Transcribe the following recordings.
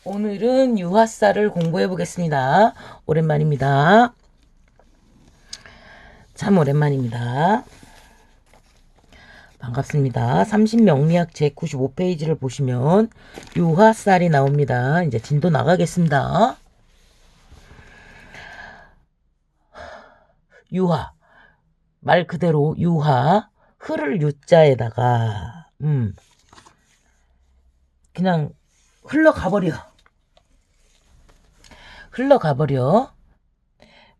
오늘은 유화살을 공부해 보겠습니다. 오랜만입니다. 참 오랜만입니다. 반갑습니다. 30명리학 제95페이지를 보시면 유화살이 나옵니다. 이제 진도 나가겠습니다. 유화, 말 그대로 유화, 흐를 유자에다가 그냥 흘러가버려.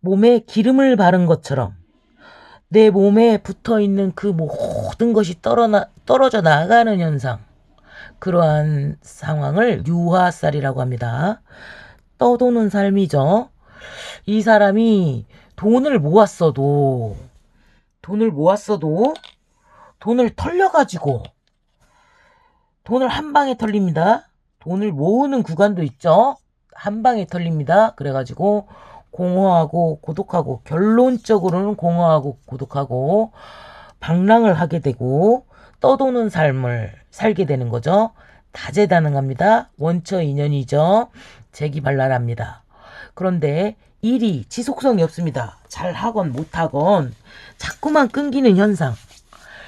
몸에 기름을 바른 것처럼 내 몸에 붙어있는 그 모든 것이 떨어져 나가는 현상, 그러한 상황을 유화살이라고 합니다. 떠도는 삶이죠. 이 사람이 돈을 모았어도 돈을 털려가지고 돈을 한 방에 털립니다. 돈을 모으는 구간도 있죠. 한 방에 털립니다. 그래가지고 공허하고 고독하고, 결론적으로는 공허하고 고독하고 방랑을 하게 되고 떠도는 삶을 살게 되는 거죠. 다재다능합니다. 원처인연이죠. 재기발랄합니다. 그런데 일이 지속성이 없습니다. 잘하건 못하건 자꾸만 끊기는 현상,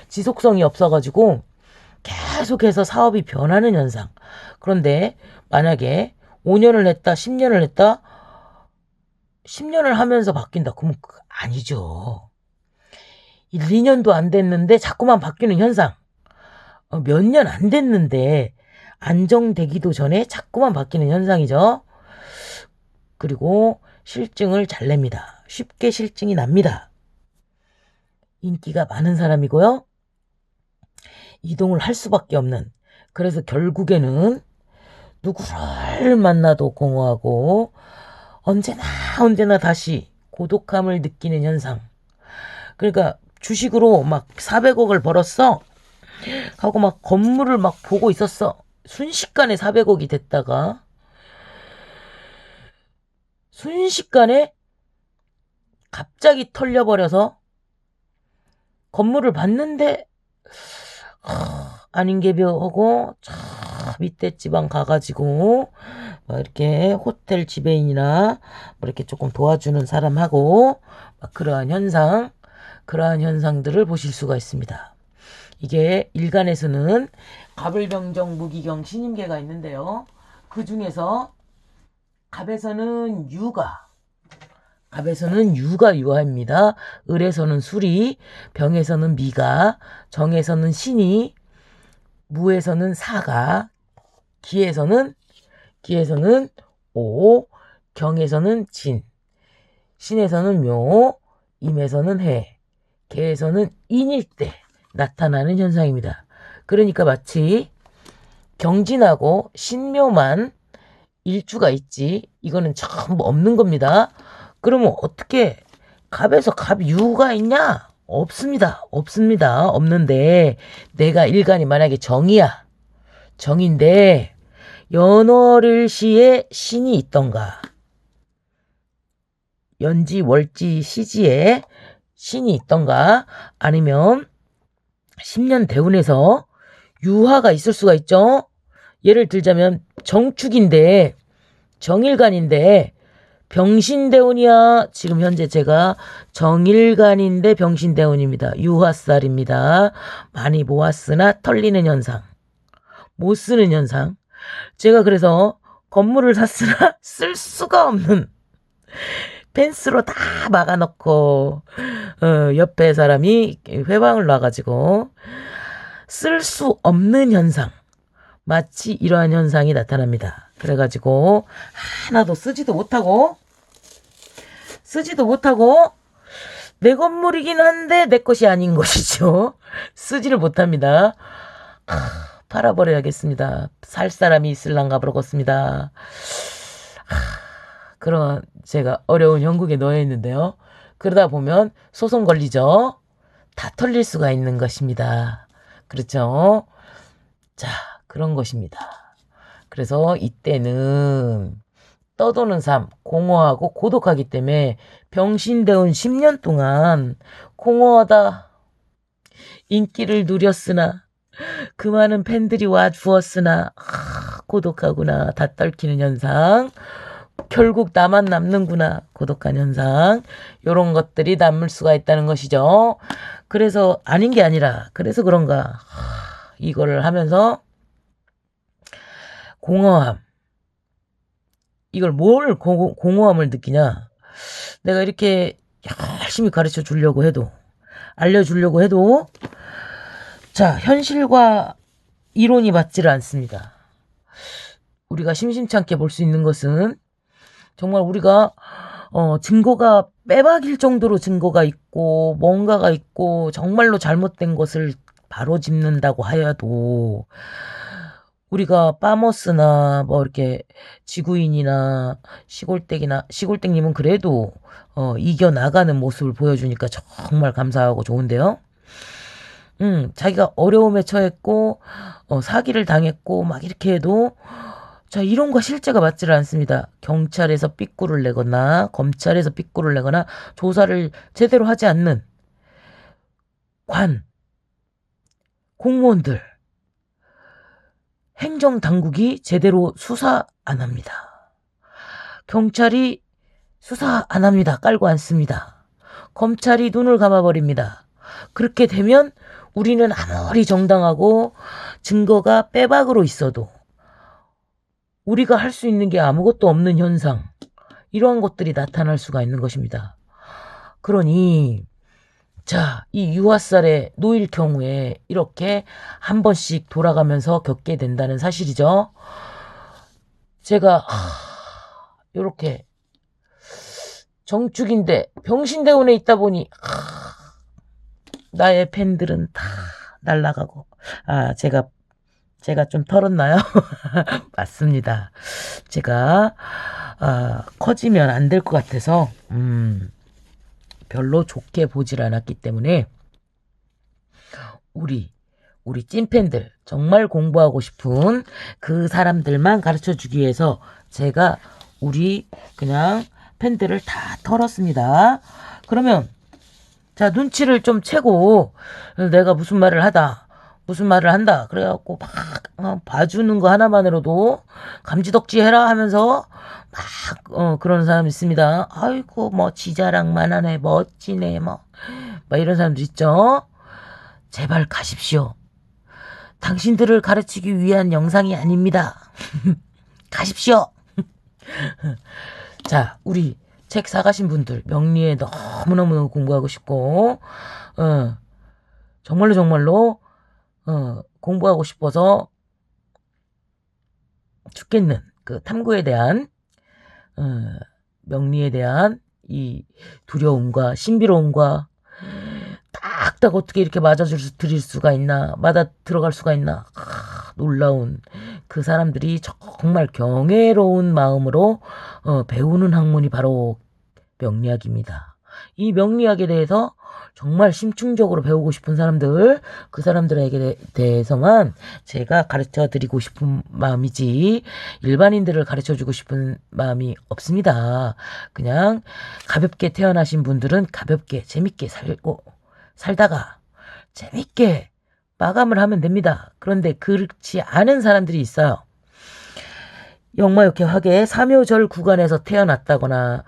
지속성이 없어가지고 계속해서 사업이 변하는 현상. 그런데 만약에 5년을 했다, 10년을 했다, 10년을 하면서 바뀐다. 그러면 아니죠. 1, 2년도 안 됐는데 자꾸만 바뀌는 현상. 몇 년 안 됐는데 안정되기도 전에 자꾸만 바뀌는 현상이죠. 그리고 실증을 잘 냅니다. 쉽게 실증이 납니다. 인기가 많은 사람이고요. 이동을 할 수밖에 없는, 그래서 결국에는 누구를 만나도 공허하고 언제나 다시 고독함을 느끼는 현상. 그러니까 주식으로 막 400억을 벌었어 하고 막 건물을 막 보고 있었어. 순식간에 400억이 됐다가 순식간에 갑자기 털려버려서 건물을 봤는데 아닌 게 벼하고 저 밑에 지방 가가지고 뭐 이렇게 호텔 지배인이나 뭐 이렇게 조금 도와주는 사람하고 막 그러한 현상들을 보실 수가 있습니다. 이게 일간에서는 갑을병정 무기경 신임계가 있는데요. 그 중에서 갑에서는 유가 유화입니다. 을에서는 술이, 병에서는 미가, 정에서는 신이, 무에서는 사가, 기에서는 오, 경에서는 진, 신에서는 묘, 임에서는 해, 개에서는 인일 때 나타나는 현상입니다. 그러니까 마치 경진하고 신묘만 일주가 있지 이거는 전부 없는 겁니다. 그러면 어떻게 갑에서 갑유가 있냐? 없습니다. 없는데 내가 일간이 만약에 정인데 연월일시에 신이 있던가, 연지 월지 시지에 신이 있던가, 아니면 10년 대운에서 유화가 있을 수가 있죠. 예를 들자면 정축인데 정일간인데 병신대운이야. 지금 현재 제가 정일간인데 병신대운입니다. 유화살입니다. 많이 모았으나 털리는 현상, 못 쓰는 현상. 제가 그래서 건물을 샀으나 쓸 수가 없는, 펜스로 다 막아놓고 옆에 사람이 회방을 놔가지고 쓸 수 없는 현상, 마치 이러한 현상이 나타납니다. 그래가지고 하나도 쓰지도 못하고 내 건물이긴 한데 내 것이 아닌 것이죠. 쓰지를 못합니다. 팔아버려야겠습니다. 살 사람이 있을란가 그렇습니다. 그런 제가 어려운 형국에 놓여 있는데요. 그러다 보면 소송 걸리죠. 다 털릴 수가 있는 것입니다. 그렇죠? 자, 그런 것입니다. 그래서 이때는 떠도는 삶, 공허하고 고독하기 때문에 병신대운 10년 동안 공허하다, 인기를 누렸으나 그 많은 팬들이 와 주었으나 고독하구나. 다 떨키는 현상. 결국 나만 남는구나. 고독한 현상. 요런 것들이 남을 수가 있다는 것이죠. 그래서 아닌 게 아니라 그래서 그런가. 이거를 하면서 공허함. 이걸 뭘 공허함을 느끼냐. 내가 이렇게 열심히 가르쳐 주려고 해도 알려주려고 해도 자, 현실과 이론이 맞지를 않습니다. 우리가 심심찮게 볼 수 있는 것은 정말 우리가 증거가 빼박일 정도로 증거가 있고 뭔가가 있고 정말로 잘못된 것을 바로 짚는다고 하여도 우리가 파머스나 뭐 이렇게 지구인이나 시골댁님은 그래도 이겨나가는 모습을 보여주니까 정말 감사하고 좋은데요. 자기가 어려움에 처했고 사기를 당했고 막 이렇게 해도 자, 이론과 실제가 맞지를 않습니다. 경찰에서 삐꾸를 내거나 검찰에서 삐꾸를 내거나 조사를 제대로 하지 않는 공무원들, 행정당국이 제대로 수사 안 합니다. 경찰이 수사 안 합니다. 깔고 앉습니다. 검찰이 눈을 감아버립니다. 그렇게 되면 우리는 아무리 정당하고 증거가 빼박으로 있어도 우리가 할 수 있는 게 아무것도 없는 현상, 이러한 것들이 나타날 수가 있는 것입니다. 그러니 자, 이 유아살에 놓일 경우에 이렇게 한 번씩 돌아가면서 겪게 된다는 사실이죠. 제가 이렇게 정축인데 병신대원에 있다 보니 나의 팬들은 다 날아가고 제가 좀 털었나요? 맞습니다. 제가 커지면 안 될 것 같아서 별로 좋게 보질 않았기 때문에 우리 찐팬들, 정말 공부하고 싶은 그 사람들만 가르쳐주기 위해서 제가 그냥 팬들을 다 털었습니다. 그러면 자, 눈치를 좀 채고 내가 무슨 말을 한다 그래갖고 막 봐주는 거 하나만으로도 감지덕지 해라 하면서 막 그런 사람 있습니다. 아이고 뭐 지자랑만 하네, 멋지네, 뭐 이런 사람들 있죠. 제발 가십시오. 당신들을 가르치기 위한 영상이 아닙니다. 가십시오. 자, 우리 책 사가신 분들, 명리에 너무너무 공부하고 싶고 정말로 공부하고 싶어서 죽겠는 그 탐구에 대한 명리에 대한 이 두려움과 신비로움과 딱딱 어떻게 이렇게 맞아 들어갈 수가 있나. 놀라운 그 사람들이 정말 경외로운 마음으로 배우는 학문이 바로 명리학입니다. 이 명리학에 대해서 정말 심층적으로 배우고 싶은 사람들, 그 사람들에게 대해서만 제가 가르쳐 드리고 싶은 마음이지 일반인들을 가르쳐 주고 싶은 마음이 없습니다. 그냥 가볍게 태어나신 분들은 가볍게 재밌게 살다가 재밌게 마감을 하면 됩니다. 그런데 그렇지 않은 사람들이 있어요. 영마육회 화계의 삼요절 구간에서 태어났다거나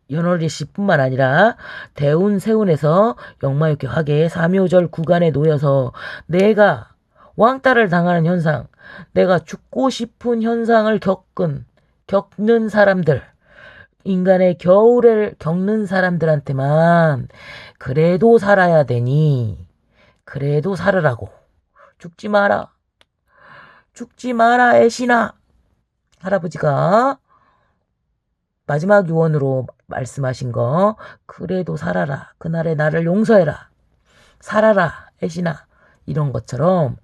연월일시뿐만 아니라 대운 세운에서 영마육회 화계의 삼요절 구간에 놓여서 내가 왕따를 당하는 현상, 내가 죽고 싶은 현상을 겪는 사람들, 인간의 겨울을 겪는 사람들한테만 그래도 살아야 되니 그래도 살으라고. 죽지 마라 애신아. 할아버지가 마지막 유언으로 말씀하신 거, 그래도 살아라. 그날의 나를 용서해라. 살아라 애신아. 이런 것처럼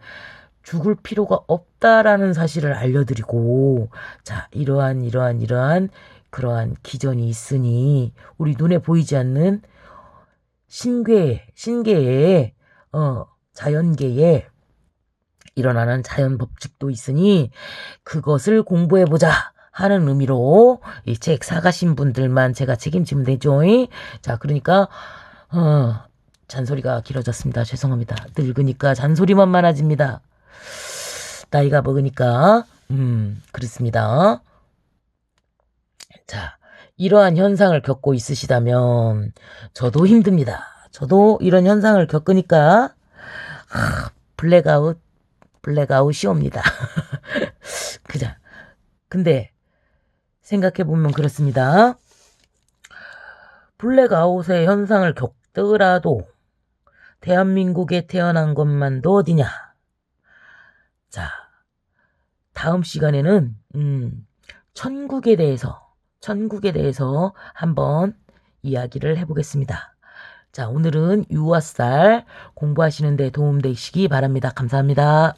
죽을 필요가 없다라는 사실을 알려드리고, 자, 이러한 그러한 기전이 있으니 우리 눈에 보이지 않는 신계의 자연계에 일어나는 자연 법칙도 있으니 그것을 공부해보자 하는 의미로 이 책 사가신 분들만 제가 책임지면 되죠. 자, 그러니까 잔소리가 길어졌습니다. 죄송합니다. 늙으니까 잔소리만 많아집니다. 나이가 먹으니까. 그렇습니다. 자, 이러한 현상을 겪고 있으시다면 저도 힘듭니다. 저도 이런 현상을 겪으니까 블랙아웃이 옵니다. 그죠? 근데 생각해보면 그렇습니다. 블랙아웃의 현상을 겪더라도 대한민국에 태어난 것만도 어디냐. 자, 다음 시간에는 천국에 대해서 한번 이야기를 해보겠습니다. 자, 오늘은 유아쌀 공부하시는 데 도움되시기 바랍니다. 감사합니다.